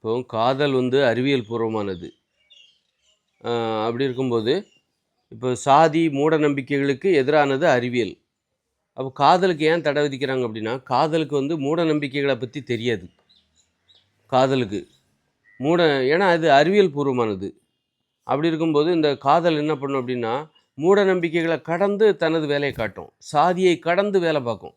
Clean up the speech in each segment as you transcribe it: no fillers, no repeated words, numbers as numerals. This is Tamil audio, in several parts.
இப்போ காதல் அறிவியல் பூர்வமானது. அப்படி இருக்கும்போது, இப்போ சாதி, மூட நம்பிக்கைகளுக்கு எதிரானது அறிவியல். அப்போ காதலுக்கு ஏன் தடை விதிக்கிறாங்க அப்படின்னா, காதலுக்கு மூட நம்பிக்கைகளை பற்றி தெரியாது. காதலுக்கு மூட ஏன்னா அது அறிவியல் பூர்வமானது. அப்படி இருக்கும்போது இந்த காதல் என்ன பண்ணும் அப்படின்னா, மூட நம்பிக்கைகளை கடந்து தனது வேலையை காட்டும். சாதியை கடந்து வேலை பார்க்கும்.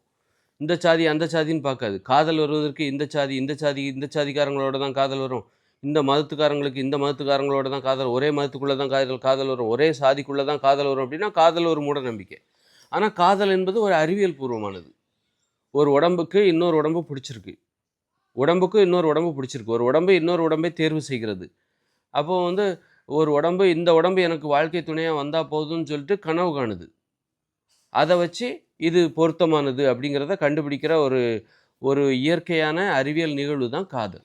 இந்த சாதி, அந்த சாதின்னு பார்க்காது. காதல் வருவதற்கு இந்த சாதி, இந்த சாதி, இந்த சாதிக்காரங்களோட தான் காதல் வரும். இந்த மதத்துக்காரங்களுக்கு இந்த மதத்துக்காரங்களோட தான் காதல், ஒரே மதத்துக்குள்ள தான் காதல் வரும். ஒரே சாதிக்குள்ள தான் காதல் வரும் அப்படின்னா, காதல் ஒரு மூட நம்பிக்கை. ஆனா, காதல் என்பது ஒரு அறிவியல் பூர்வமானது. ஒரு உடம்புக்கு இன்னொரு உடம்பு பிடிச்சிருக்கு. உடம்புக்கு இன்னொரு உடம்பு பிடிச்சிருக்கு. ஒரு உடம்பு இன்னொரு உடம்பை தேர்வு செய்கிறது. அப்போ ஒரு உடம்பு, இந்த உடம்பு எனக்கு வாழ்க்கை துணையா வந்தா போதும்னு சொல்லிட்டு கனவு காணுது. அதை வச்சு இது பொருத்தமானது அப்படிங்கிறத கண்டுபிடிக்கிற ஒரு ஒரு இயற்கையான அறிவியல் நிகழ்வு தான் காதல்.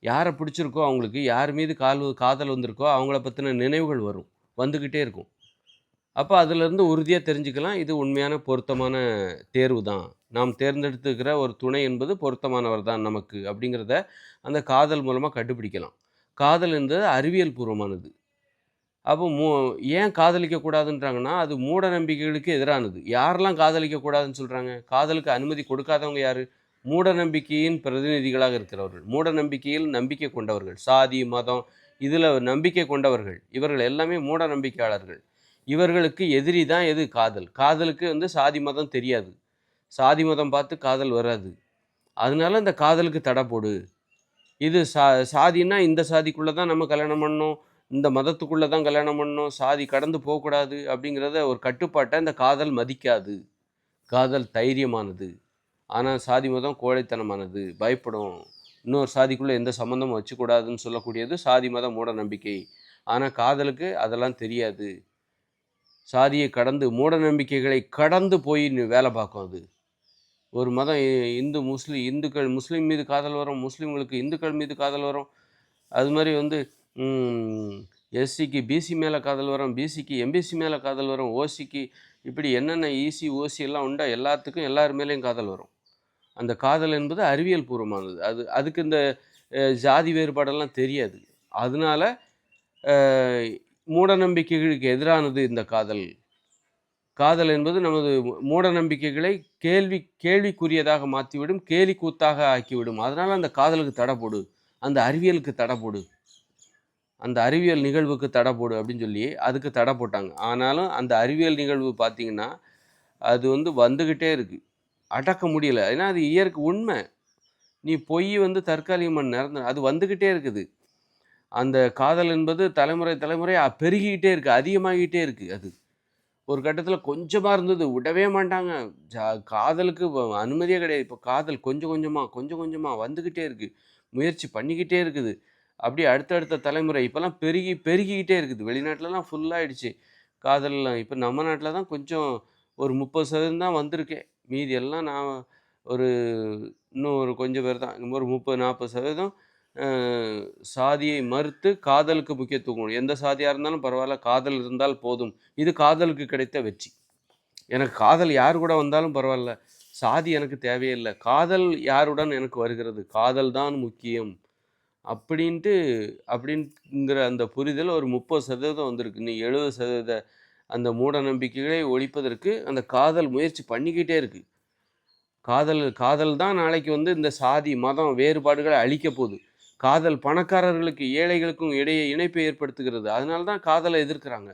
யாரை பிடிச்சிருக்கோ அவங்களுக்கு, யார் மீது காதல் வந்திருக்கோ அவங்கள பற்றின நினைவுகள் வரும், வந்துக்கிட்டே இருக்கும். அப்போ அதிலிருந்து உறுதியாக தெரிஞ்சுக்கலாம், இது உண்மையான பொருத்தமான தேர்வு தான். நாம் தேர்ந்தெடுத்துக்கிற ஒரு துணை என்பது பொருத்தமானவர் தான் நமக்கு அப்படிங்கிறத அந்த காதல் மூலமாக கண்டுபிடிக்கலாம். காதல் என்பது அறிவியல் பூர்வமானது. அப்போ ஏன் காதலிக்கக்கூடாதுன்றாங்கன்னா, அது மூட நம்பிக்கைகளுக்கு எதிரானது. யாரெல்லாம் காதலிக்கக்கூடாதுன்னு சொல்கிறாங்க? காதலுக்கு அனுமதி கொடுக்காதவங்க யார்? மூட நம்பிக்கையின் பிரதிநிதிகளாக இருக்கிறவர்கள். மூட நம்பிக்கையில் நம்பிக்கை கொண்டவர்கள். சாதி, மதம் இதில் நம்பிக்கை கொண்டவர்கள். இவர்கள் எல்லாமே மூட நம்பிக்கையாளர்கள். இவர்களுக்கு எதிரி தான் எது? காதல். காதலுக்கு சாதி, மதம் தெரியாது. சாதி, மதம் பார்த்து காதல் வராது. அதனால இந்த காதலுக்கு தடை போடு. இது சாதின்னா இந்த சாதிக்குள்ளே தான் நம்ம கல்யாணம் பண்ணணும், இந்த மதத்துக்குள்ளே தான் கல்யாணம் பண்ணணும், சாதி கடந்து போகக்கூடாது அப்படிங்கிறத ஒரு கட்டுப்பாட்டை இந்த காதல் மதிக்காது. காதல் தைரியமானது. ஆனால் சாதி மதம் கோழைத்தனமானது, பயப்படும். இன்னொரு சாதிக்குள்ளே எந்த சம்மந்தமும் வச்சுக்கூடாதுன்னு சொல்லக்கூடியது சாதி மத மூட நம்பிக்கை. ஆனால் காதலுக்கு அதெல்லாம் தெரியாது. சாதியை கடந்து, மூட நம்பிக்கைகளை கடந்து போய் வேலை பார்க்கும் அது. ஒரு மதம் இந்துக்கள் முஸ்லீம் மீது காதல் வரும், முஸ்லீம்களுக்கு இந்துக்கள் மீது காதல் வரும். அது மாதிரி எஸ்சிக்கு பிசி மேலே காதல் வரும், பிசிக்கு எம்பிசி மேலே காதல் வரும், ஓசிக்கு இப்படி என்னென்ன இசி ஓசி எல்லாம் உண்டா எல்லாத்துக்கும் எல்லார் மேலேயும் காதல் வரும். அந்த காதல் என்பது அறிவியல் பூர்வமானது. அதுக்கு இந்த ஜாதி வேறுபாடெல்லாம் தெரியாது. அதனால மூட நம்பிக்கைகளுக்கு எதிரானது இந்த காதல். காதல் என்பது நமது மூட நம்பிக்கைகளை கேள்விக்குரியதாக மாற்றிவிடும், கேலி கூத்தாக ஆக்கிவிடும். அதனால் அந்த காதலுக்கு தடை போடு, அந்த அறிவியலுக்கு தடை போடு, அந்த அறிவியல் நிகழ்வுக்கு தடை போடு அப்படின்னு சொல்லி அதுக்கு தடை போட்டாங்க. ஆனாலும் அந்த அறிவியல் நிகழ்வு பார்த்தீங்கன்னா அது வந்துக்கிட்டே இருக்குது, அடக்க முடியல. ஏன்னா அது இயற்கை உண்மை. நீ பொய் தற்காலிகம் நிறந்த அது வந்துக்கிட்டே இருக்குது. அந்த காதல் என்பது தலைமுறை பெருகிக்கிட்டே இருக்குது, அதிகமாகிக்கிட்டே இருக்குது. அது ஒரு கட்டத்தில் கொஞ்சமாக இருந்தது, விடவே மாட்டாங்க. காதலுக்கு அனுமதியே கிடையாது. இப்போ காதல் கொஞ்சம் கொஞ்சமாக வந்துக்கிட்டே இருக்குது, முயற்சி பண்ணிக்கிட்டே இருக்குது. அப்படியே அடுத்தடுத்த தலைமுறை இப்போல்லாம் பெருகிக்கிட்டே இருக்குது. வெளிநாட்டிலலாம் ஃபுல்லாகிடுச்சு காதல்லாம். இப்போ நம்ம நாட்டில் தான் கொஞ்சம் ஒரு 30% தான் வந்திருக்கே. மீதி எல்லாம் நான் ஒரு இன்னும் ஒரு கொஞ்சம் பேர் தான். ஒரு 30-40% சாதியை மறுத்து காதலுக்கு முக்கியத்துவம். எந்த சாதியாக இருந்தாலும் பரவாயில்ல, காதல் இருந்தால் போதும். இது காதலுக்கு கிடைத்த வெற்றி. எனக்கு காதல் யார் கூட வந்தாலும் பரவாயில்ல, சாதி எனக்கு தேவையில்லை, காதல் யாருடன் எனக்கு வருகிறது, காதல் தான் முக்கியம் அப்படிங்கிற அந்த புரிதல் ஒரு 30% வந்திருக்கு. நீ 70% அந்த மூட நம்பிக்கைகளை ஒழிப்பதற்கு அந்த காதல் முயற்சி பண்ணிக்கிட்டே இருக்கு. காதல் தான் நாளைக்கு இந்த சாதி மதம் வேறுபாடுகளை அழிக்க போகுது. காதல் பணக்காரர்களுக்கு ஏழைகளுக்கும் இடையே இணைப்பை ஏற்படுத்துகிறது. அதனால தான் காதலை எதிர்க்கிறாங்க.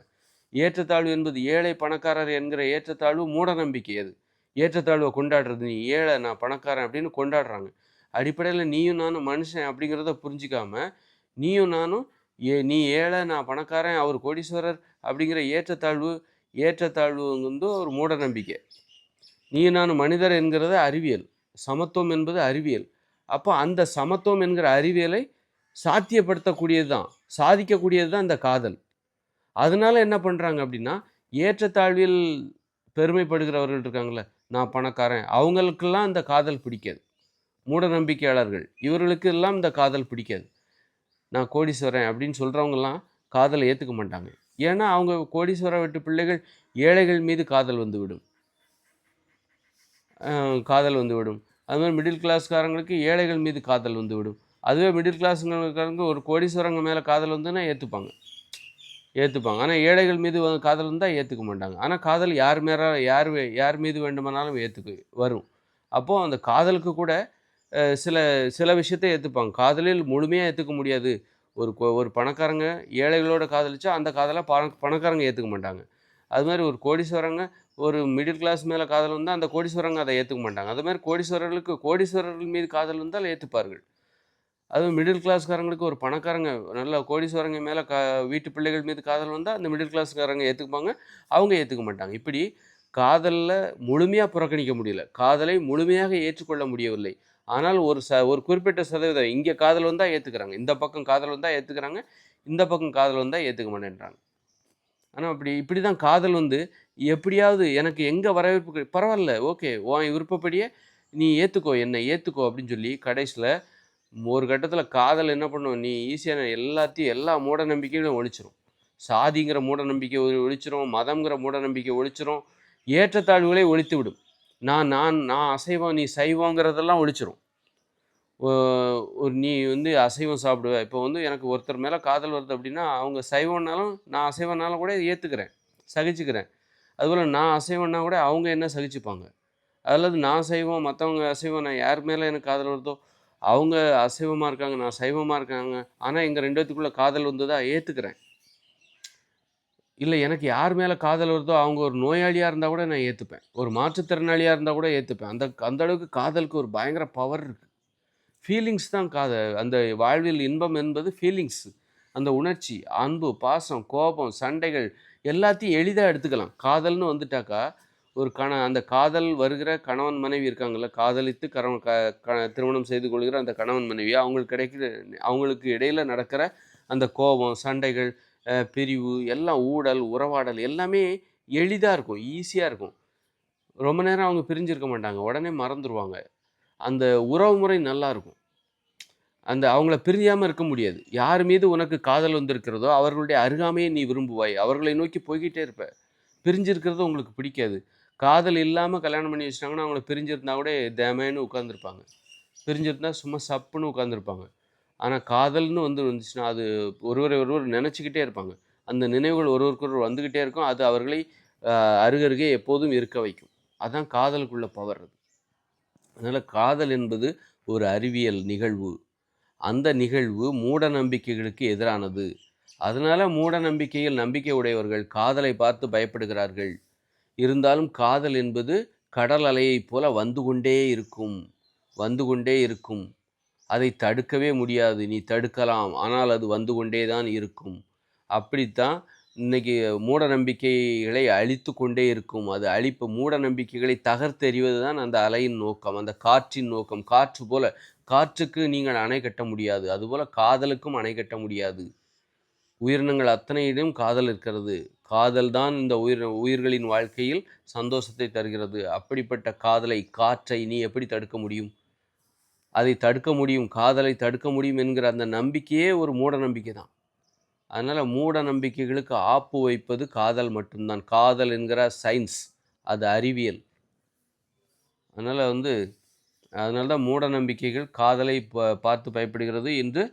ஏற்றத்தாழ்வு என்பது ஏழை பணக்காரர் என்கிற ஏற்றத்தாழ்வு மூட நம்பிக்கை. அது ஏற்றத்தாழ்வை கொண்டாடுறது, நீ ஏழை நான் பணக்காரன் அப்படின்னு கொண்டாடுறாங்க. அடிப்படையில் நீயும் நானும் மனுஷன் அப்படிங்கிறத புரிஞ்சிக்காம, நீயும் நானும் நீ ஏழை நான் பணக்காரன் அவர் கோடீஸ்வரர் அப்படிங்கிற ஏற்றத்தாழ்வு ஒரு மூட நம்பிக்கை. நீயும் நானும் மனிதர் என்கிறது அறிவியல், சமத்துவம் என்பது அறிவியல். அப்போ அந்த சமத்துவம் என்கிற அறிவியலை சாத்தியப்படுத்தக்கூடியது தான், சாதிக்கக்கூடியது தான் இந்த காதல். அதனால என்ன பண்ணுறாங்க அப்படின்னா, ஏற்றத்தாழ்வில் பெருமைப்படுகிறவர்கள் இருக்காங்களே, நான் பணக்காரன், அவங்களுக்கெல்லாம் இந்த காதல் பிடிக்காது. மூட நம்பிக்கையாளர்கள் இவர்களுக்கு எல்லாம் இந்த காதல் பிடிக்காது. நான் கோடீஸ்வரன் அப்படின்னு சொல்கிறவங்கெல்லாம் காதலை ஏற்றுக்க மாட்டாங்க. ஏன்னா அவங்க கோடீஸ்வர வீட்டு பிள்ளைகள் ஏழைகள் மீது காதல் வந்துவிடும். அது மாதிரி மிடில் கிளாஸ்காரங்களுக்கு ஏழைகள் மீது காதல் வந்துவிடும். அதுவே மிடில் கிளாஸுங்கிறவங்க ஒரு கோடீஸ்வரங்க மேலே காதல் வந்துன்னா ஏற்றுப்பாங்க. ஆனால் ஏழைகள் மீது காதல் வந்தால் ஏற்றுக்க மாட்டாங்க. ஆனால் காதல் யார் மீது வேண்டுமானாலும் வரும். அப்போது அந்த காதலுக்கு கூட சில சில விஷயத்தை ஏற்றுப்பாங்க. காதலில் முழுமையாக ஏற்றுக்க முடியாது. ஒரு பணக்காரங்க ஏழைகளோட காதலிச்சா அந்த காதலை பணக்காரங்க ஏற்றுக்க மாட்டாங்க. அது மாதிரி ஒரு கோடீஸ்வரங்க ஒரு மிடில் கிளாஸ் மேலே காதல் வந்தால் அந்த கோடீஸ்வரங்க அதை ஏற்றுக்க மாட்டாங்க. அது மாதிரி கோடீஸ்வரர்கள் மீது காதல் வந்தால் ஏற்றுப்பார்கள். அதுவும் மிடில் கிளாஸ்காரங்களுக்கு ஒரு பணக்காரங்க நல்ல கோடீஸ்வரங்க மேலே வீட்டு பிள்ளைகள் மீது காதல் வந்தால் அந்த மிடில் கிளாஸ்காரங்க ஏற்றுக்குப்பாங்க, அவங்க ஏற்றுக்க மாட்டாங்க. இப்படி காதலில் முழுமையாக புறக்கணிக்க முடியல, காதலை முழுமையாக ஏற்றுக்கொள்ள முடியவில்லை. ஆனால் ஒரு குறிப்பிட்ட சதவீதம் இங்கே காதல் வந்தால் ஏற்றுக்கிறாங்க, இந்த பக்கம் காதல் வந்தால் ஏற்றுக்கிறாங்க, இந்த பக்கம் காதல் வந்தால் ஏற்றுக்க மாட்டேன்றாங்க. ஆனால் இப்படி தான் காதல் எப்படியாவது எனக்கு எங்கே வரவேற்பு பரவாயில்ல, ஓகே உன் விருப்பப்படியே நீ ஏற்றுக்கோ, என்னை ஏற்றுக்கோ அப்படின்னு சொல்லி கடைசியில் ஒரு கட்டத்தில் காதல் என்ன பண்ணும், நீ ஈஸியான எல்லா மூட நம்பிக்கைகளும் ஒழிச்சிரும். சாதிங்கிற மூட நம்பிக்கை ஒழிச்சிரும், மதம்ங்கிற மூட நம்பிக்கை ஒழிச்சிரும், ஏற்றத்தாழ்வுகளை ஒழித்து விடும். நான் நான் நான் அசைவம், நீ சைவங்கிறதெல்லாம் ஒழிச்சிரும். நீ அசைவம் சாப்பிடுவ, இப்போ எனக்கு ஒருத்தர் மேலே காதல் வருது அப்படின்னா அவங்க சைவம்னாலும் நான் அசைவம்னாலும் கூட ஏற்றுக்கிறேன், சகிச்சுக்கிறேன். அதுபோல் நான் அசைவம்னா கூட அவங்க என்ன சகிச்சுப்பாங்க. அல்லது நான் சைவம், மற்றவங்க அசைவம், நான் யார் மேலே எனக்கு காதல் வருதோ அவங்க அசைவமாக இருக்காங்க, நான் சைவமாக இருக்காங்க, ஆனால் எங்கள் 2 பேத்துக்குள்ளே காதல் வந்ததா ஏற்றுக்கிறேன். இல்லை எனக்கு யார் மேலே காதல் வருதோ அவங்க ஒரு நோயாளியாக இருந்தால் கூட நான் ஏற்றுப்பேன், ஒரு மாற்றுத்திறனாளியாக இருந்தால் கூட ஏற்றுப்பேன். அந்த அளவுக்கு காதலுக்கு ஒரு பயங்கர பவர் இருக்குது. ஃபீலிங்ஸ் தான் காதல். அந்த வாழ்வில் இன்பம் என்பது ஃபீலிங்ஸ், அந்த உணர்ச்சி, அன்பு, பாசம், கோபம், சண்டைகள் எல்லாத்தையும் எளிதாக எடுத்துக்கலாம். காதல்னு வந்துட்டாக்கா அந்த காதல் வருகிற கணவன் மனைவி இருக்காங்கல்ல, காதலித்து திருமணம் செய்து கொள்கிற அந்த கணவன் மனைவி அவங்களுக்கு இடையில் நடக்கிற அந்த கோபம், சண்டைகள், பிரிவு எல்லாம், ஊடல், உறவாடல் எல்லாமே எளிதாக இருக்கும், ஈஸியாக இருக்கும். ரொம்ப நேரம் அவங்க பிரிஞ்சிருக்க மாட்டாங்க, உடனே மறந்துடுவாங்க. அந்த உறவு முறை நல்லாயிருக்கும். அவங்கள பிரியாமல் இருக்க முடியாது. யார் மீது உனக்கு காதல் வந்திருக்கிறதோ அவர்களுடைய அருகாமையை நீ விரும்புவாய், அவர்களை நோக்கி போய்கிட்டே இருப்ப. பிரிஞ்சிருக்கிறது உங்களுக்கு பிடிக்காது. காதல் இல்லாமல் கல்யாணம் பண்ணி வச்சிட்டாங்கன்னா அவங்கள பிரிஞ்சிருந்தா கூட தேமேன்னு உட்காந்துருப்பாங்க, பிரிஞ்சிருந்தா சும்மா சப்புன்னு உட்காந்துருப்பாங்க. ஆனால் காதல்னு வந்துச்சுன்னா அது ஒருவர் நினச்சிக்கிட்டே இருப்பாங்க. அந்த நினைவுகள் ஒருவருக்கொருவர் வந்துக்கிட்டே இருக்கும். அது அவர்களை அருகருகே எப்போதும் இருக்க வைக்கும். அதுதான் காதலுக்குள்ள பவர். அதனால் காதல் என்பது ஒரு அறிவியல் நிகழ்வு. அந்த நிகழ்வு மூட நம்பிக்கைகளுக்கு எதிரானது. அதனால் மூட நம்பிக்கையில் நம்பிக்கை உடையவர்கள் காதலை பார்த்து பயப்படுகிறார்கள். இருந்தாலும் காதல் என்பது கடல் அலையைப் போல வந்து கொண்டே இருக்கும். அதை தடுக்கவே முடியாது. நீ தடுக்கலாம், ஆனால் அது வந்து கொண்டே தான் இருக்கும். அப்படித்தான் இன்றைக்கி மூட நம்பிக்கைகளை அழித்து கொண்டே இருக்கும். மூட நம்பிக்கைகளை தகர்த்தெறிவது தான் அந்த அலையின் நோக்கம், அந்த காற்றின் நோக்கம். காற்று போல, காற்றுக்கு நீங்கள் அணை கட்ட முடியாது, அதுபோல் காதலுக்கும் அணை கட்ட முடியாது. உயிரினங்கள் அத்தனையிலும் காதல் இருக்கிறது. காதல் தான் இந்த உயிர்களின் வாழ்க்கையில் சந்தோஷத்தை தருகிறது. அப்படிப்பட்ட காற்றை நீ எப்படி தடுக்க முடியும்? அதை தடுக்க முடியும், காதலை தடுக்க முடியும் என்கிற அந்த நம்பிக்கையே ஒரு மூட நம்பிக்கை தான். அதனால் மூட நம்பிக்கைகளுக்கு ஆப்பு வைப்பது காதல் மட்டும்தான். காதல் என்கிற சயின்ஸ், அது அறிவியல். அதனால தான் மூட நம்பிக்கைகள் காதலை பார்த்து பயப்படுகிறது என்று.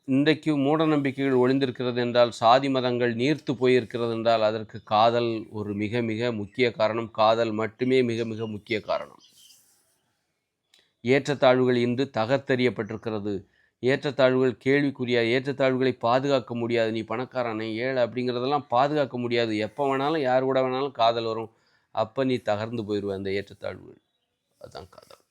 இன்றைக்கு மூட நம்பிக்கைகள் ஒளிந்திருக்கிறது என்றால், சாதி மதங்கள் நீர்த்து போயிருக்கிறது என்றால் அதற்கு காதல் ஒரு மிக மிக முக்கிய காரணம். காதல் மட்டுமே மிக மிக முக்கிய காரணம். ஏற்றத்தாழ்வுகள் இன்று தகர்த்தெறியப்பட்டிருக்கிறது. ஏற்றத்தாழ்வுகள் கேள்விக்குரிய, ஏற்றத்தாழ்வுகளை பாதுகாக்க முடியாது. நீ பணக்காரனை ஏழை அப்படிங்கிறதெல்லாம் பாதுகாக்க முடியாது. எப்போ வேணாலும் யார் கூட வேணாலும் காதல் வரும். அப்போ நீ தகர்ந்து போயிடுவ அந்த ஏற்றத்தாழ்வுகள். அதுதான் காதல்.